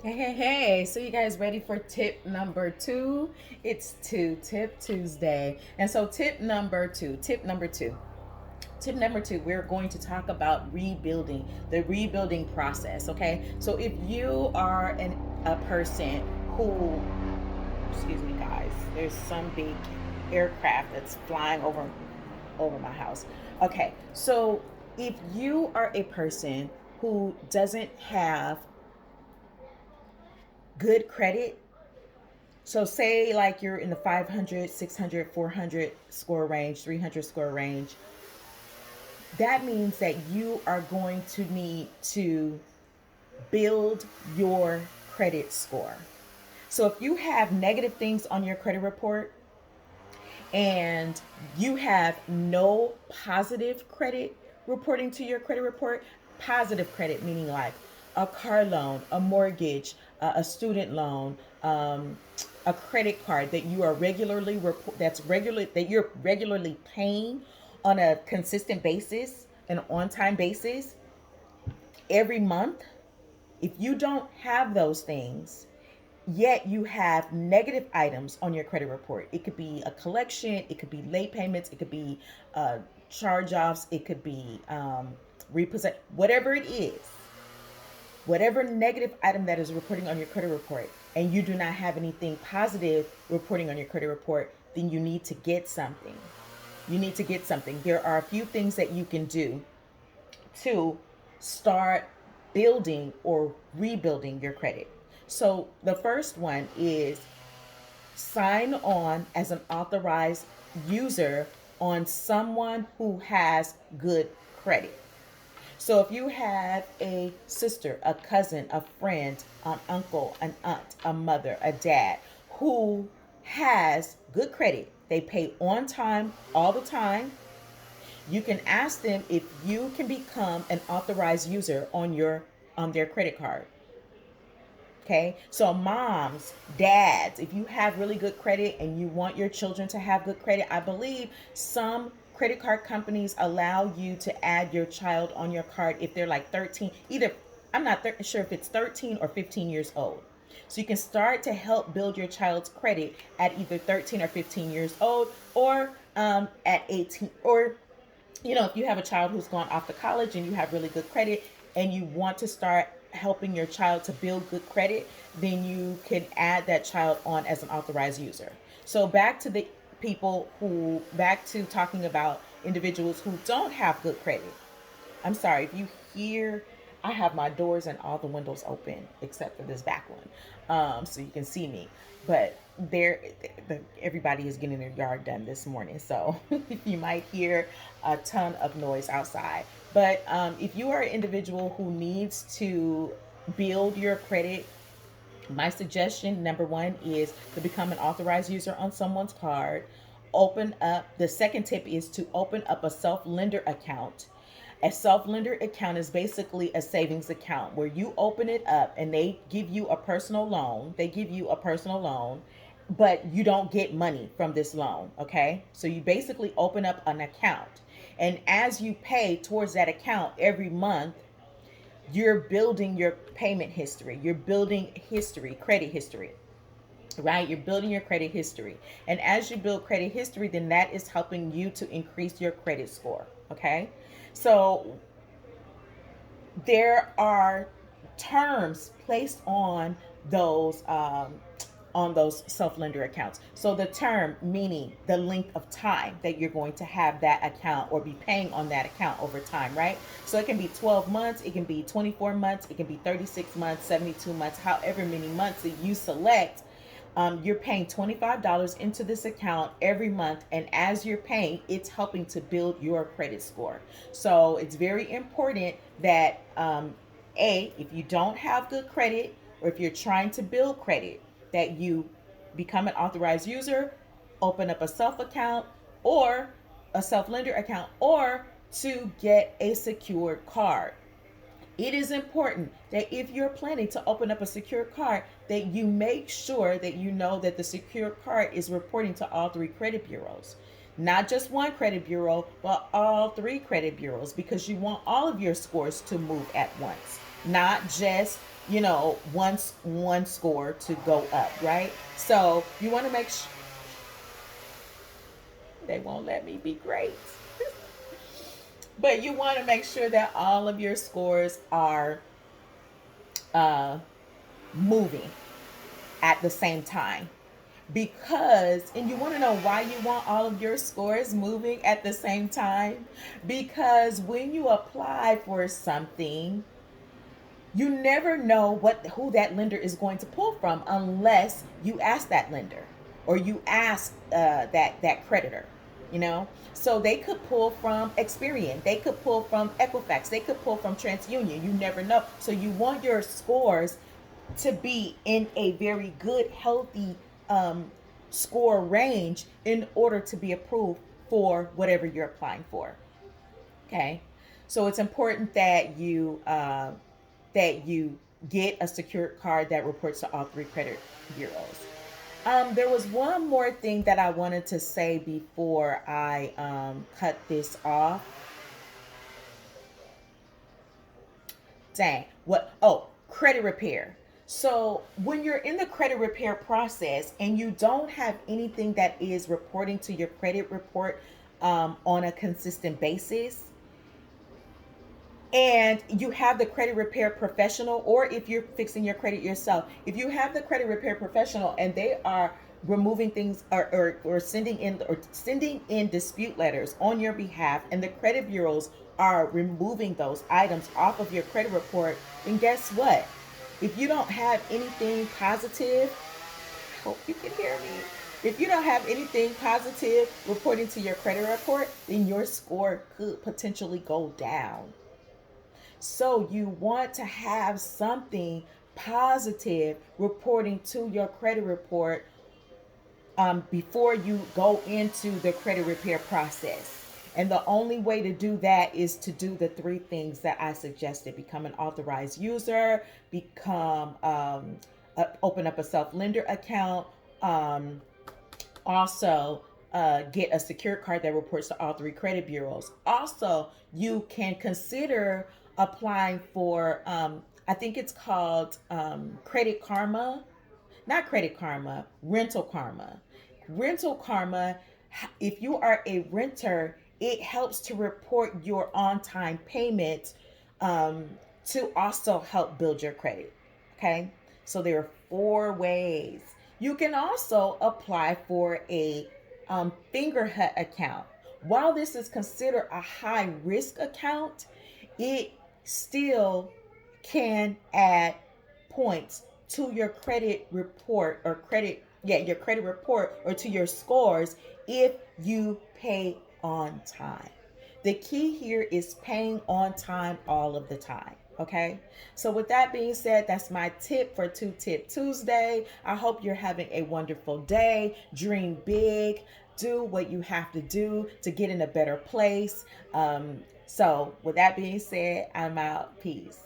Hey. So you guys ready for tip number two? It's Tip Tuesday. And so tip number two, we're going to talk about the rebuilding process, okay? So if you are a person who, excuse me guys, there's some big aircraft that's flying over my house. Okay, so if you are a person who doesn't have good credit. So say like you're in the 500, 600, 400 score range, 300 score range. That means that you are going to need to build your credit score. So if you have negative things on your credit report and you have no positive credit reporting to your credit report, positive credit meaning like a car loan, a mortgage, a student loan, a credit card that you are that you're regularly paying on a consistent basis, an on-time basis every month. If you don't have those things, yet you have negative items on your credit report. It could be a collection, it could be late payments, it could be charge offs, it could be repossess, whatever it is, whatever negative item that is reporting on your credit report, and you do not have anything positive reporting on your credit report, then you need to get something. You need to get something. There are a few things that you can do to start building or rebuilding your credit. So the first one is sign on as an authorized user on someone who has good credit. So if you have a sister, a cousin, a friend, an uncle, an aunt, a mother, a dad who has good credit, they pay on time all the time, you can ask them if you can become an authorized user on their credit card. Okay, so moms, dads, if you have really good credit and you want your children to have good credit, I believe some credit card companies allow you to add your child on your card if they're like 13, either, I'm not sure if it's 13 or 15 years old. So you can start to help build your child's credit at either 13 or 15 years old, or at 18, or if you have a child who's gone off to college and you have really good credit and you want to start helping your child to build good credit, then you can add that child on as an authorized user. So back to talking about individuals who don't have good credit. I'm sorry if you hear, I have my doors and all the windows open except for this back one, so you can see me. But everybody is getting their yard done this morning, so you might hear a ton of noise outside. But if you are an individual who needs to build your credit, my suggestion number one is to become an authorized user on someone's card. The second tip is to open up a self lender account. A self lender account is basically a savings account where you open it up and they give you a personal loan. They give you a personal loan, but you don't get money from this loan. Okay. So you basically open up an account. And as you pay towards that account every month, you're building your payment history. You're building credit history, right? You're building your credit history. And as you build credit history, then that is helping you to increase your credit score. Okay. So there are terms placed on those self lender accounts. So the term meaning the length of time that you're going to have that account or be paying on that account over time, right? So it can be 12 months, it can be 24 months, it can be 36 months, 72 months, however many months that you select. You're paying $25 into this account every month, and as you're paying, it's helping to build your credit score. So it's very important that, if you don't have good credit, or if you're trying to build credit, that you become an authorized user, open up a self account or a self lender account, or to get a secured card. It is important that if you're planning to open up a secure card, that you make sure that you know that the secure card is reporting to all three credit bureaus. Not just one credit bureau, but all three credit bureaus, because you want all of your scores to move at once. Not just one score to go up, right? So you want to make sure they won't let me be great. But you want to make sure that all of your scores are uh, moving at the same time. Because, and you want to know why you want all of your scores moving at the same time? Because when you apply for something, you never know who that lender is going to pull from unless you ask that lender or you ask that creditor. So they could pull from Experian, they could pull from Equifax, they could pull from TransUnion. You never know. So you want your scores to be in a very good, healthy score range in order to be approved for whatever you're applying for. Okay, so it's important that you get a secured card that reports to all three credit bureaus. There was one more thing that I wanted to say before I cut this off. Dang. What? Oh, credit repair. So when you're in the credit repair process and you don't have anything that is reporting to your credit report on a consistent basis, and you have the credit repair professional, or if you're fixing your credit yourself, if you have the credit repair professional and they are removing things or sending in dispute letters on your behalf, and the credit bureaus are removing those items off of your credit report, then guess what? If you don't have anything positive, I hope you can hear me. If you don't have anything positive reporting to your credit report, then your score could potentially go down. So you want to have something positive reporting to your credit report before you go into the credit repair process. And the only way to do that is to do the three things that I suggested: become an authorized user, open up a self-lender account, also get a secure card that reports to all three credit bureaus. Also, you can consider applying for, I think it's called Credit Karma. Not Credit Karma, Rental Karma. Rental Karma, if you are a renter, it helps to report your on time payment to also help build your credit. Okay, so there are four ways. You can also apply for a Fingerhut account. While this is considered a high risk account, it still can add points to your credit report or your credit report, or to your scores if you pay on time. The key here is paying on time all of the time. Okay, so with that being said, that's my tip for Two Tip Tuesday. I hope you're having a wonderful day. Dream big. Do what you have to do to get in a better place. So with that being said, I'm out. Peace.